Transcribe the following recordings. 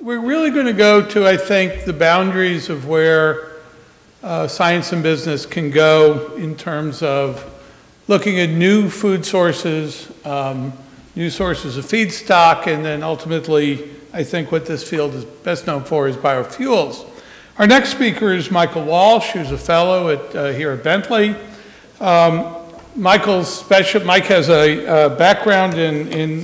we're really going to go to, I think, the boundaries of where science and business can go in terms of looking at new food sources, new sources of feedstock, and then ultimately, I think what this field is best known for is biofuels. Our next speaker is Michael Walsh, who's a fellow here at Bentley. Mike has a background in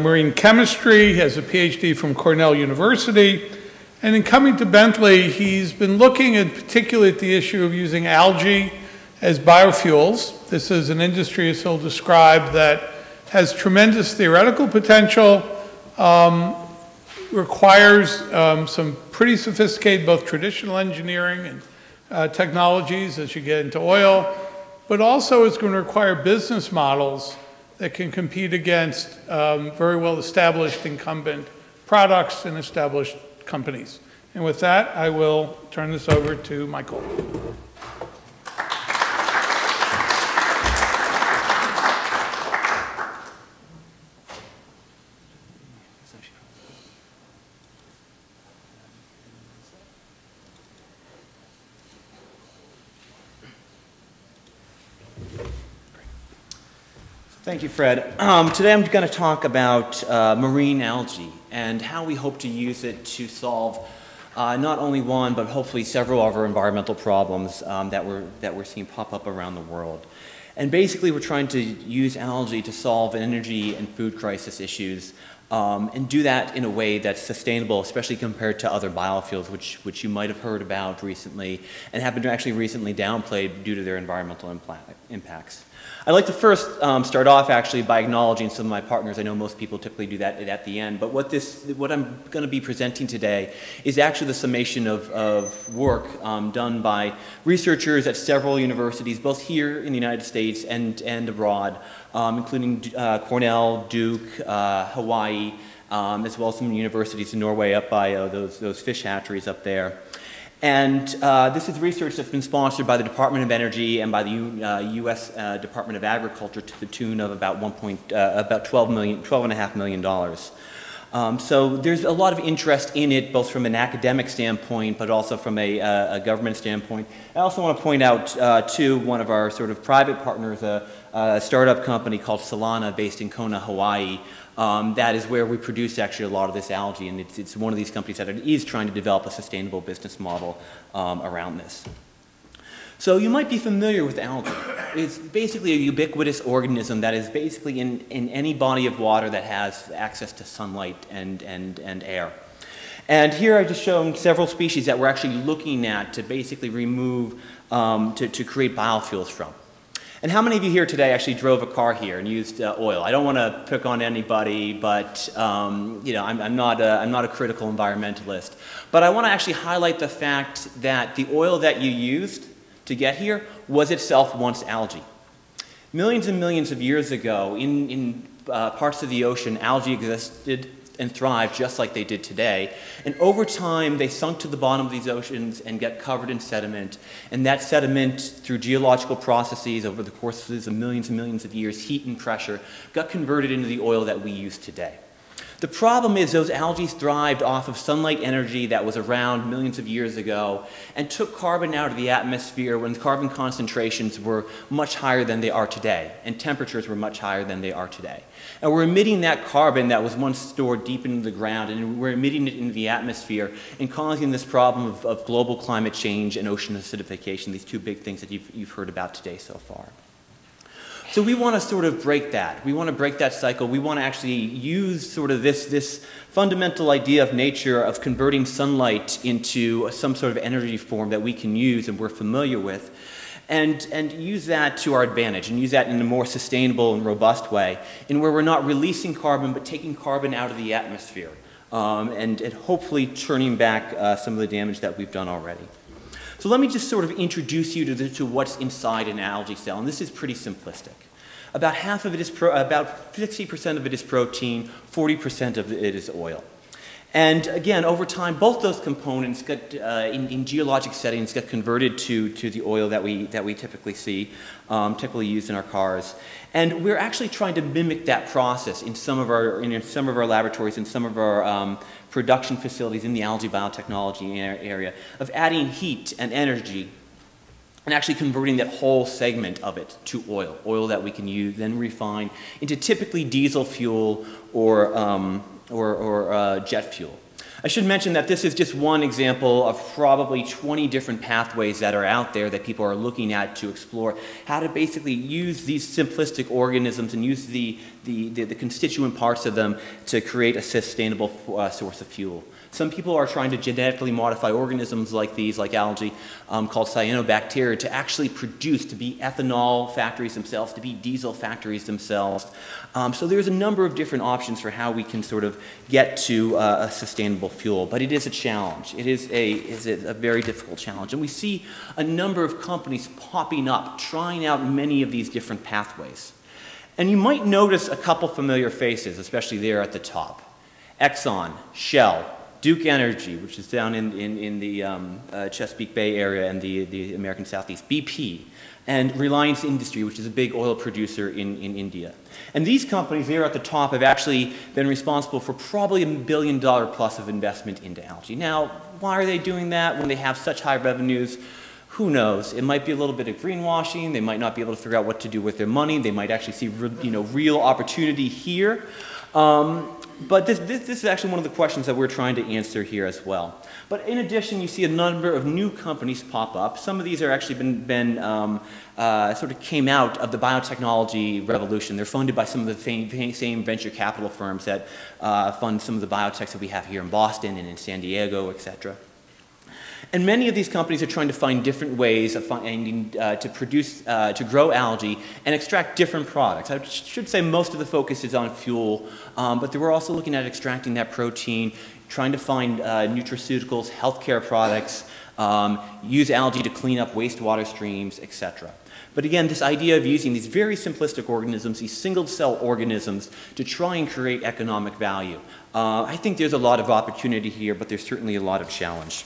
marine chemistry. He has a PhD from Cornell University. And in coming to Bentley, he's been looking at particularly at the issue of using algae as biofuels. This is an industry, as he'll describe, that has tremendous theoretical potential, requires some pretty sophisticated both traditional engineering and technologies as you get into oil, but also it's going to require business models that can compete against very well-established incumbent products and established companies. And with that, I will turn this over to Michael. Thank you, Fred. Today I'm going to talk about marine algae and how we hope to use it to solve not only one, but hopefully several of our environmental problems that we're seeing pop up around the world. And basically we're trying to use algae to solve energy and food crisis issues and do that in a way that's sustainable, especially compared to other biofuels, which you might have heard about recently and have been actually recently downplayed due to their environmental impacts. I'd like to first start off actually by acknowledging some of my partners. I know most people typically do that at the end, but what I'm going to be presenting today is actually the summation of work done by researchers at several universities, both here in the United States and abroad, including Cornell, Duke, Hawaii, as well as some universities in Norway up by those fish hatcheries up there. And this is research that's been sponsored by the Department of Energy and by the U.S. Department of Agriculture to the tune of about $12.5 million. So there's a lot of interest in it, both from an academic standpoint, but also from a government standpoint. I also want to point out, too, one of our sort of private partners, a startup company called Solana, based in Kona, Hawaii. That is where we produce actually a lot of this algae, and it's one of these companies that is trying to develop a sustainable business model around this. So you might be familiar with algae. It's basically a ubiquitous organism that is basically in any body of water that has access to sunlight and air. And here I've just shown several species that we're actually looking at to basically remove, to create biofuels from. And how many of you here today actually drove a car here and used oil? I don't want to pick on anybody, but you know, I'm not a critical environmentalist. But I want to actually highlight the fact that the oil that you used to get here was itself once algae. Millions and millions of years ago, in parts of the ocean, algae existed and thrived just like they did today. And over time, they sunk to the bottom of these oceans and got covered in sediment. And that sediment, through geological processes over the courses of millions and millions of years, heat and pressure, got converted into the oil that we use today. The problem is those algae thrived off of sunlight energy that was around millions of years ago and took carbon out of the atmosphere when carbon concentrations were much higher than they are today and temperatures were much higher than they are today. And we're emitting that carbon that was once stored deep into the ground, and we're emitting it into the atmosphere and causing this problem of global climate change and ocean acidification, these two big things that you've heard about today so far. So we want to sort of break that. We want to break that cycle. We want to actually use sort of this fundamental idea of nature of converting sunlight into some sort of energy form that we can use and we're familiar with, and use that to our advantage and use that in a more sustainable and robust way, in where we're not releasing carbon but taking carbon out of the atmosphere and hopefully turning back some of the damage that we've done already. So let me just sort of introduce you to what's inside an algae cell, and this is pretty simplistic. About half of it is about 60% of it is protein, 40% of it is oil. And again, over time, both those components got, in geologic settings, get converted to the oil that we typically see, typically used in our cars. And we're actually trying to mimic that process in some of our laboratories, in some of our production facilities in the algae biotechnology area, of adding heat and energy and actually converting that whole segment of it to oil that we can use, then refine into typically diesel fuel or jet fuel. I should mention that this is just one example of probably 20 different pathways that are out there that people are looking at to explore how to basically use these simplistic organisms and use the constituent parts of them to create a sustainable source of fuel. Some people are trying to genetically modify organisms like these, like algae, called cyanobacteria, to actually produce, to be ethanol factories themselves, to be diesel factories themselves. So there's a number of different options for how we can sort of get to a sustainable fuel, but it is a challenge. It is a very difficult challenge. And we see a number of companies popping up, trying out many of these different pathways. And you might notice a couple familiar faces, especially there at the top. Exxon, Shell, Duke Energy, which is down in the Chesapeake Bay area and the American Southeast, BP, and Reliance Industry, which is a big oil producer in India. And these companies there at the top have actually been responsible for probably $1 billion plus of investment into algae. Now, why are they doing that when they have such high revenues? Who knows? It might be a little bit of greenwashing. They might not be able to figure out what to do with their money. They might actually see real opportunity here. But this is actually one of the questions that we're trying to answer here as well. But in addition, you see a number of new companies pop up. Some of these are actually sort of came out of the biotechnology revolution. They're funded by some of the same venture capital firms that fund some of the biotechs that we have here in Boston and in San Diego, et cetera. And many of these companies are trying to find different ways of finding, to grow algae and extract different products. I should say most of the focus is on fuel, but we're also looking at extracting that protein, trying to find nutraceuticals, healthcare products, use algae to clean up wastewater streams, etc. But again, this idea of using these very simplistic organisms, these single-cell organisms, to try and create economic value. I think there's a lot of opportunity here, but there's certainly a lot of challenge.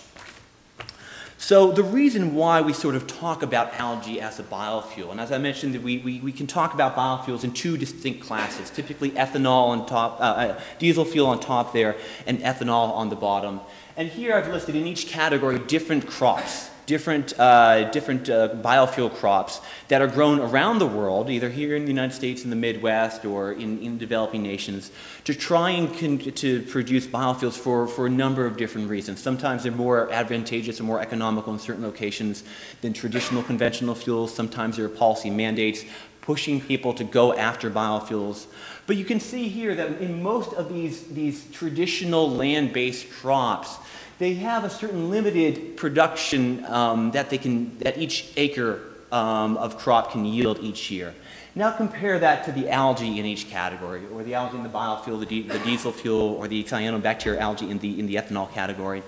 So the reason why we sort of talk about algae as a biofuel, and as I mentioned, we can talk about biofuels in two distinct classes, typically ethanol on top, diesel fuel on top there, and ethanol on the bottom. And here I've listed in each category different crops, different biofuel crops that are grown around the world, either here in the United States, in the Midwest, or in developing nations, to try and to produce biofuels for a number of different reasons. Sometimes they're more advantageous or more economical in certain locations than traditional conventional fuels. Sometimes there are policy mandates pushing people to go after biofuels. But you can see here that in most of these traditional land-based crops, they have a certain limited production that each acre of crop can yield each year. Now compare that to the algae in each category, or the algae in the biofuel, the diesel fuel, or the cyanobacteria algae in the ethanol category.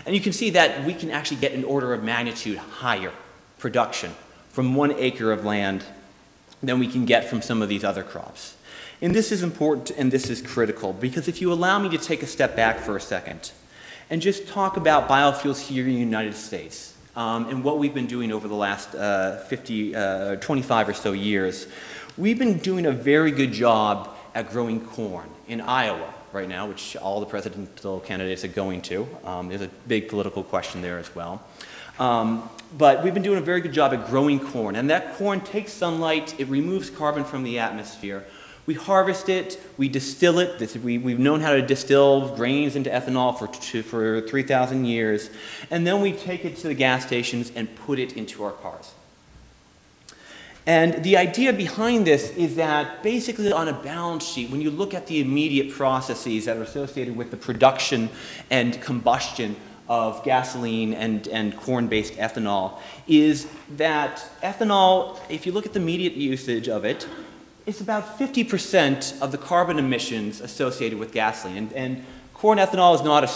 And you can see that we can actually get an order of magnitude higher production from 1 acre of land than we can get from some of these other crops. And this is important and this is critical, because if you allow me to take a step back for a second, and just talk about biofuels here in the United States and what we've been doing over the last 25 or so years. We've been doing a very good job at growing corn in Iowa right now, which all the presidential candidates are going to. There's a big political question there as well. But we've been doing a very good job at growing corn, and that corn takes sunlight, it removes carbon from the atmosphere. We harvest it, we distill it. We've known how to distill grains into ethanol for 3,000 years. And then we take it to the gas stations and put it into our cars. And the idea behind this is that basically on a balance sheet, when you look at the immediate processes that are associated with the production and combustion of gasoline and corn-based ethanol, is that ethanol, if you look at the immediate usage of it, it's about 50% of the carbon emissions associated with gasoline. And Corn ethanol is not a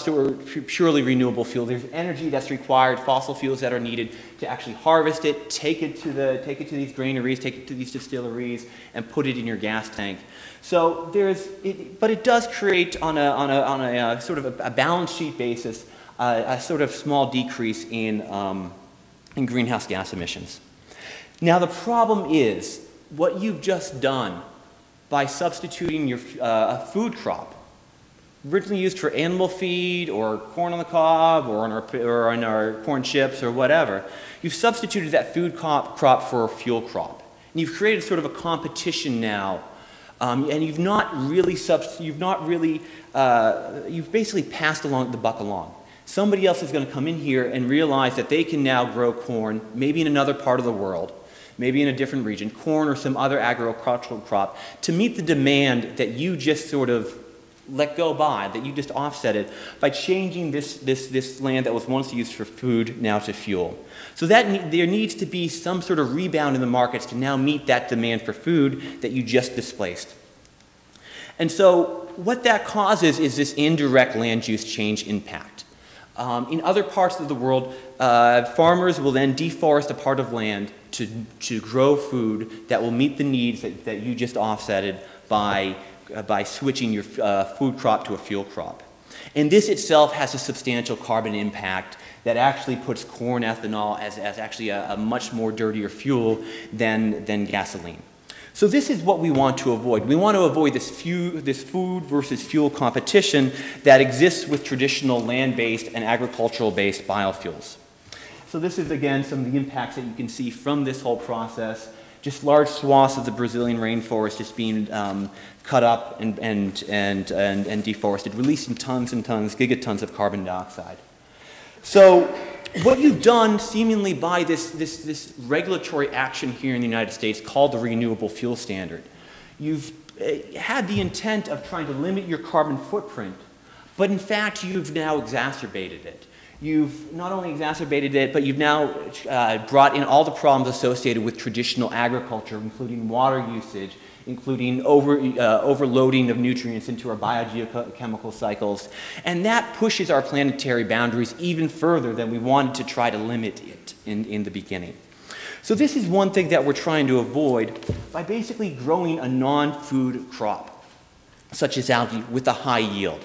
purely renewable fuel. There's energy that's required, fossil fuels that are needed to actually harvest it, take it to these granaries, take it to these distilleries, and put it in your gas tank. So but it does create on a sort of a balance sheet basis a sort of small decrease in greenhouse gas emissions. Now the problem is what you've just done by substituting your a food crop originally used for animal feed or corn on the cob or on our corn chips or whatever, you've substituted that food crop for a fuel crop. And you've created sort of a competition now, and you've basically passed the buck along. Somebody else is going to come in here and realize that they can now grow corn, maybe in another part of the world, maybe in a different region, corn or some other agricultural crop, to meet the demand that you just sort of let go by, that you just offset it by changing this land that was once used for food now to fuel. So that there needs to be some sort of rebound in the markets to now meet that demand for food that you just displaced. And so what that causes is this indirect land use change impact. In other parts of the world, farmers will then deforest a part of land to grow food that will meet the needs that you just offsetted by switching your food crop to a fuel crop. And this itself has a substantial carbon impact that actually puts corn ethanol as actually a much more dirtier fuel than gasoline. So this is what we want to avoid. We want to avoid this food versus fuel competition that exists with traditional land-based and agricultural-based biofuels. So this is, again, some of the impacts that you can see from this whole process. Just large swaths of the Brazilian rainforest just being cut up and deforested, releasing tons and tons, gigatons of carbon dioxide. So what you've done seemingly by this regulatory action here in the United States called the Renewable Fuel Standard, you've had the intent of trying to limit your carbon footprint, but in fact you've now exacerbated it. You've not only exacerbated it, but you've now brought in all the problems associated with traditional agriculture, including water usage, including overloading of nutrients into our biogeochemical cycles. And that pushes our planetary boundaries even further than we wanted to try to limit it in the beginning. So this is one thing that we're trying to avoid by basically growing a non-food crop, such as algae, with a high yield.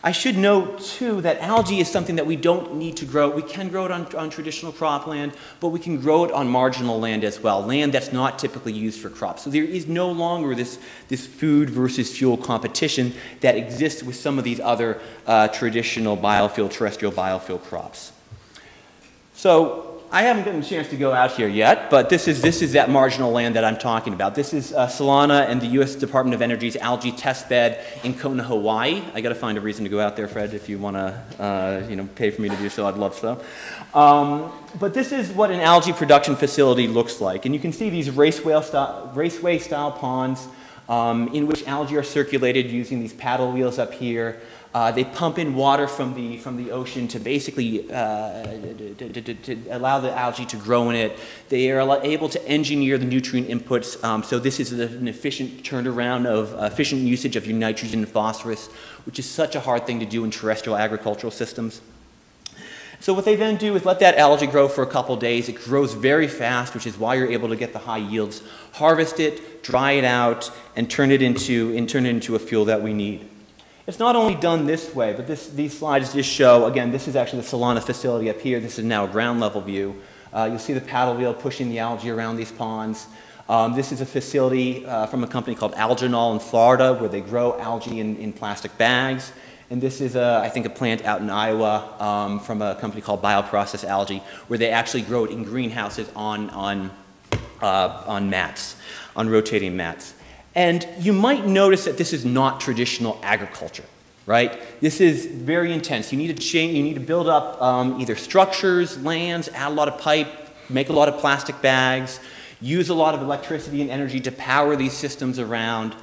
I should note, too, that algae is something that we don't need to grow. We can grow it on traditional cropland, but we can grow it on marginal land as well, land that's not typically used for crops. So there is no longer this food versus fuel competition that exists with some of these other traditional terrestrial biofuel crops. So I haven't gotten a chance to go out here yet, but this is that marginal land that I'm talking about. This is Solana and the U.S. Department of Energy's algae test bed in Kona, Hawaii. I got to find a reason to go out there, Fred, if you want to pay for me to do so. I'd love so. But this is what an algae production facility looks like, and you can see these raceway-style ponds in which algae are circulated using these paddle wheels up here. They pump in water from the ocean to basically to allow the algae to grow in it. They are able to engineer the nutrient inputs. So this is an efficient turnaround of efficient usage of your nitrogen and phosphorus, which is such a hard thing to do in terrestrial agricultural systems. So what they then do is let that algae grow for a couple days. It grows very fast, which is why you're able to get the high yields. Harvest it, dry it out, and turn it into a fuel that we need. It's not only done this way, but these slides just show, again, this is actually the Solana facility up here. This is now a ground level view. You'll see the paddle wheel pushing the algae around these ponds. This is a facility from a company called Alginol in Florida where they grow algae in plastic bags. And this is, I think, a plant out in Iowa from a company called Bioprocess Algae where they actually grow it in greenhouses on mats, on rotating mats. And you might notice that this is not traditional agriculture, right? This is very intense. You need to change, you need to build up either structures, lands, add a lot of pipe, make a lot of plastic bags, use a lot of electricity and energy to power these systems around.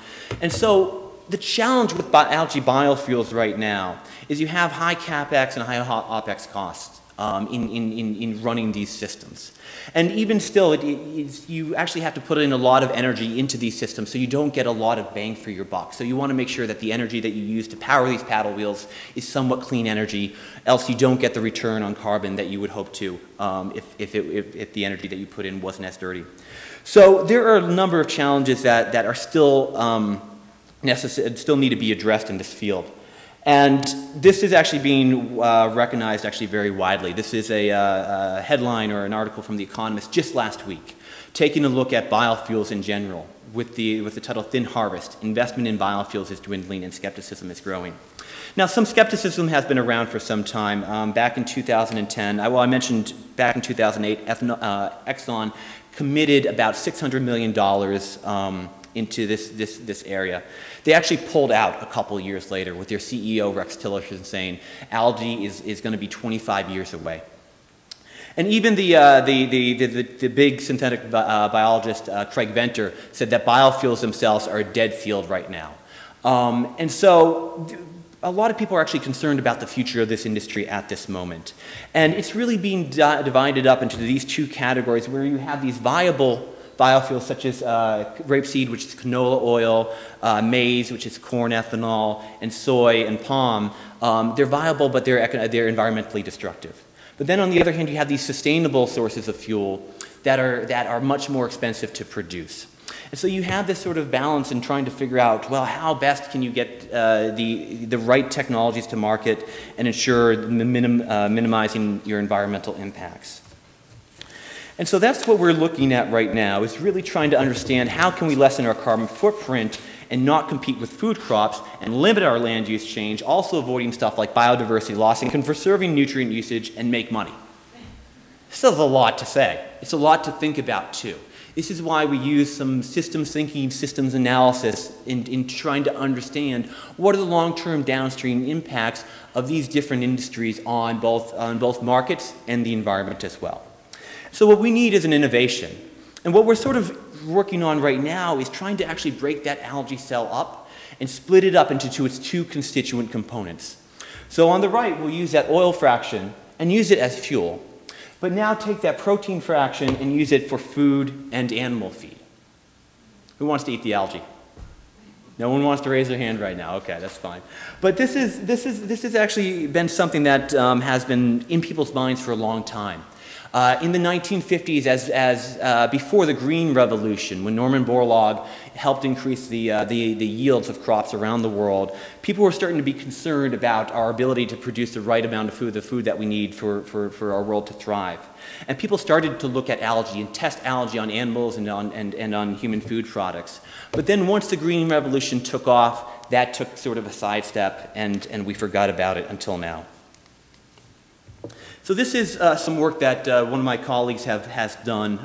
And so the challenge with algae biofuels right now is you have high capex and high opex costs. in running these systems. And even still, you actually have to put in a lot of energy into these systems, so you don't get a lot of bang for your buck. So you want to make sure that the energy that you use to power these paddle wheels is somewhat clean energy, else you don't get the return on carbon that you would hope to if the energy that you put in wasn't as dirty. So there are a number of challenges that are still still need to be addressed in this field. And this is actually being recognized actually very widely. This is a headline or an article from The Economist just last week, taking a look at biofuels in general with the title Thin Harvest, Investment in Biofuels is Dwindling and Skepticism is Growing. Now, some skepticism has been around for some time. Back in 2010, well, I mentioned back in 2008, Exxon committed about $600 million into this area. They actually pulled out a couple years later with their CEO, Rex Tillerson, saying algae is going to be 25 years away. And even the big synthetic biologist, Craig Venter, said that biofuels themselves are a dead field right now. And so a lot of people are actually concerned about the future of this industry at this moment. And it's really being divided up into these two categories where you have these viable biofuels such as rapeseed, which is canola oil, maize, which is corn ethanol, and soy and palm. They're viable, but they're environmentally destructive. But then on the other hand, you have these sustainable sources of fuel that are much more expensive to produce. And so you have this sort of balance in trying to figure out, well, how best can you get the right technologies to market and ensure minimizing your environmental impacts. And so that's what we're looking at right now, is really trying to understand how can we lessen our carbon footprint and not compete with food crops and limit our land use change, also avoiding stuff like biodiversity loss and conserving nutrient usage and make money. This is a lot to say. It's a lot to think about too. This is why we use some systems thinking, systems analysis in trying to understand what are the long-term downstream impacts of these different industries on both markets and the environment as well. So what we need is an innovation. And what we're sort of working on right now is trying to actually break that algae cell up and split it up into its two constituent components. So on the right, we'll use that oil fraction and use it as fuel. But now take that protein fraction and use it for food and animal feed. Who wants to eat the algae? No one wants to raise their hand right now. Okay, that's fine. But this has actually been something that has been in people's minds for a long time. In the 1950s, before the Green Revolution, when Norman Borlaug helped increase the yields of crops around the world, people were starting to be concerned about our ability to produce the right amount of food, the food that we need for our world to thrive. And people started to look at algae and test algae on animals and on human food products. But then once the Green Revolution took off, that took sort of a sidestep, and we forgot about it until now. So this is some work that one of my colleagues has done,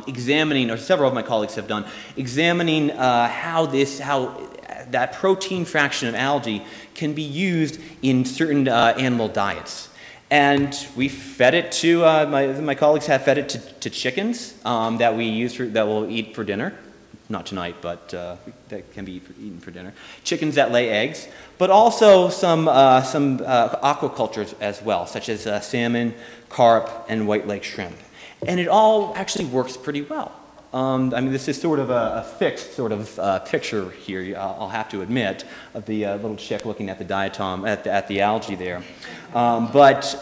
examining, or several of my colleagues have done, examining how that protein fraction of algae can be used in certain animal diets. And we fed it to, my colleagues have fed it to chickens that we'll eat for dinner. Not tonight, but that can be eaten for dinner. Chickens that lay eggs, but also some aquacultures as well, such as salmon, carp, and white lake shrimp. And it all actually works pretty well. I mean, this is sort of a fixed sort of picture here, I'll have to admit, of the little chick looking at the diatom, at the algae there. But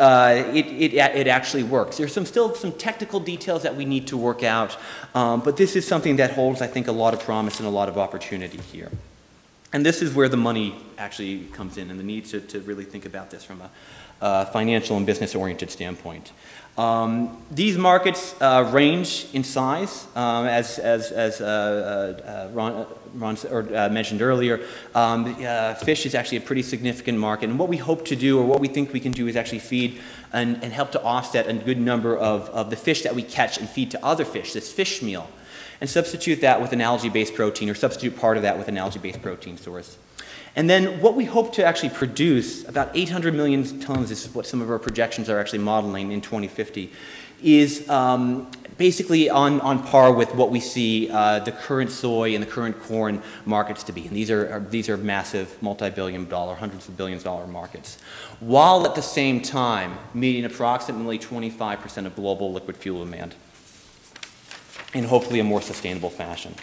it actually works. There's still some technical details that we need to work out, but this is something that holds, I think, a lot of promise and a lot of opportunity here. And this is where the money actually comes in and the need to really think about this from a financial and business-oriented standpoint. These markets range in size, as Ron mentioned earlier. Fish is actually a pretty significant market, and what we hope to do, or what we think we can do, is actually feed and help to offset a good number of the fish that we catch and feed to other fish, this fish meal, and substitute that with an algae-based protein, or substitute part of that with an algae-based protein source. And then what we hope to actually produce, about 800 million tons is what some of our projections are actually modeling in 2050, is basically on par with what we see the current soy and the current corn markets to be. And these are massive multi-billion dollar, hundreds of billions dollar markets, while at the same time meeting approximately 25% of global liquid fuel demand in hopefully a more sustainable fashion.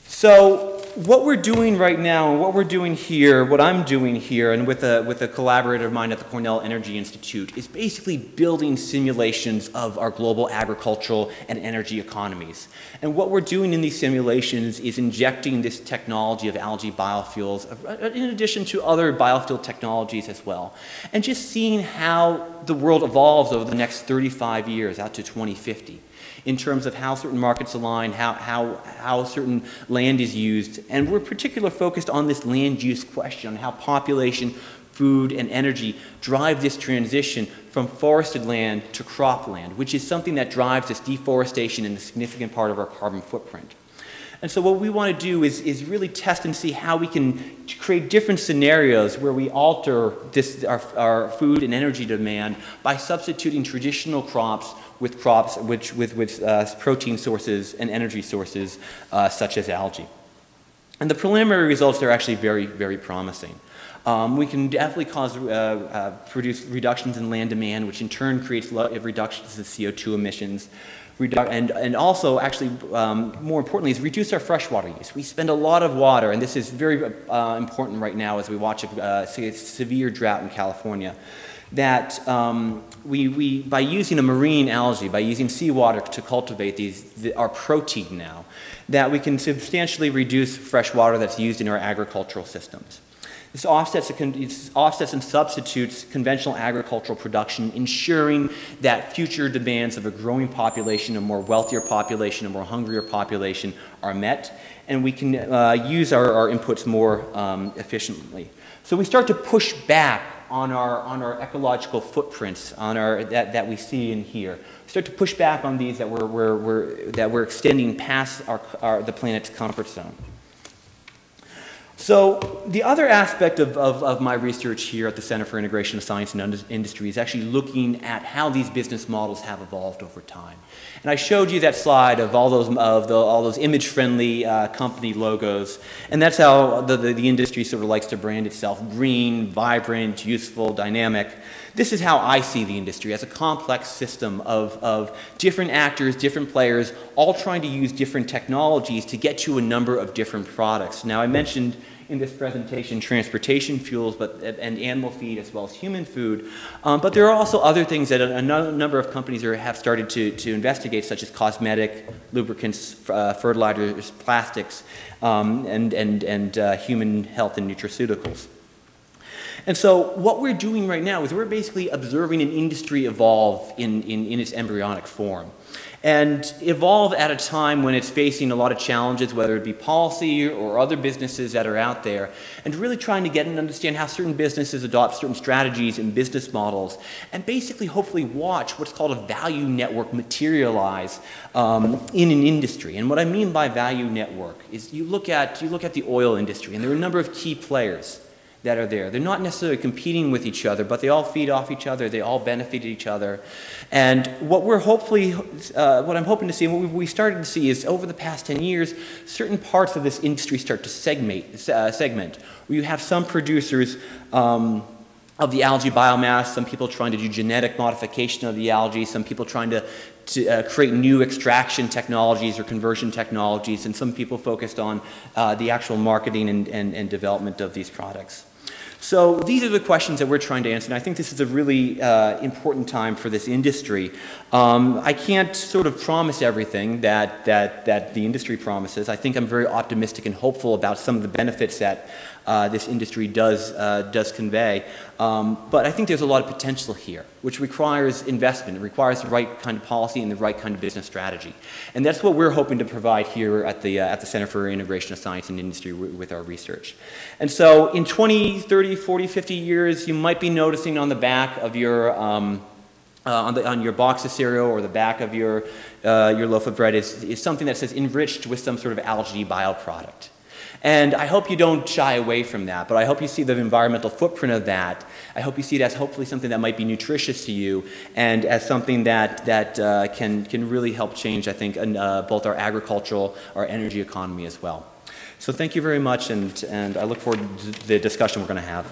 So what we're doing right now, and what we're doing here, what I'm doing here, and with a collaborator of mine at the Cornell Energy Institute, is basically building simulations of our global agricultural and energy economies. And what we're doing in these simulations is injecting this technology of algae biofuels, in addition to other biofuel technologies as well, and just seeing how the world evolves over the next 35 years out to 2050. In terms of how certain markets align, how certain land is used. And we're particularly focused on this land use question, on how population, food, and energy drive this transition from forested land to cropland, which is something that drives this deforestation and a significant part of our carbon footprint. And so what we want to do is really test and see how we can create different scenarios where we alter our food and energy demand by substituting traditional crops with crops with protein sources and energy sources such as algae. And the preliminary results are actually very, very promising. We can definitely produce reductions in land demand, which in turn creates reductions in CO2 emissions. And also, actually, more importantly, is reduce our freshwater use. We spend a lot of water, and this is very important right now as we watch a severe drought in California, that by using a marine algae, by using seawater to cultivate our protein now, that we can substantially reduce fresh water that's used in our agricultural systems. This offsets and substitutes conventional agricultural production, ensuring that future demands of a growing population, a more wealthier population, a more hungrier population are met, and we can use our inputs more efficiently. So we start to push back on our ecological footprints that we see in here. We start to push back on these that we're extending past the planet's comfort zone. So the other aspect of my research here at the Center for Integration of Science and Industry is actually looking at how these business models have evolved over time. And I showed you that slide of all those image-friendly company logos, and that's how the industry sort of likes to brand itself: green, vibrant, useful, dynamic. This is how I see the industry, as a complex system of different actors, different players, all trying to use different technologies to get to a number of different products. Now, I mentioned in this presentation transportation fuels and animal feed as well as human food, but there are also other things that a number of companies have started to investigate, such as cosmetic, lubricants, fertilizers, plastics, and human health and nutraceuticals. And so what we're doing right now is we're basically observing an industry evolve in its embryonic form, and evolve at a time when it's facing a lot of challenges, whether it be policy or other businesses that are out there, and really trying to get and understand how certain businesses adopt certain strategies and business models, and basically hopefully watch what's called a value network materialize in an industry. And what I mean by value network is you look at the oil industry, and there are a number of key players that are there. They're not necessarily competing with each other, but they all feed off each other, they all benefit each other. And what I'm hoping to see, and what we started to see, is over the past 10 years, certain parts of this industry start to segment, where you have some producers of the algae biomass, some people trying to do genetic modification of the algae, some people trying to create new extraction technologies or conversion technologies, and some people focused on the actual marketing and development of these products. So these are the questions that we're trying to answer, and I think this is a really important time for this industry. I can't sort of promise everything that the industry promises. I think I'm very optimistic and hopeful about some of the benefits that this industry does convey. But I think there's a lot of potential here, which requires investment. It requires the right kind of policy and the right kind of business strategy. And that's what we're hoping to provide here at the Center for Integration of Science and Industry with our research. And so in 20, 30, 40, 50 years, you might be noticing on the back of your on your box of cereal or the back of your loaf of bread is something that says enriched with some sort of algae bioproduct. And I hope you don't shy away from that, but I hope you see the environmental footprint of that. I hope you see it as hopefully something that might be nutritious to you and as something that can really help change, I think, both our agricultural, our energy economy as well. So thank you very much, and I look forward to the discussion we're going to have.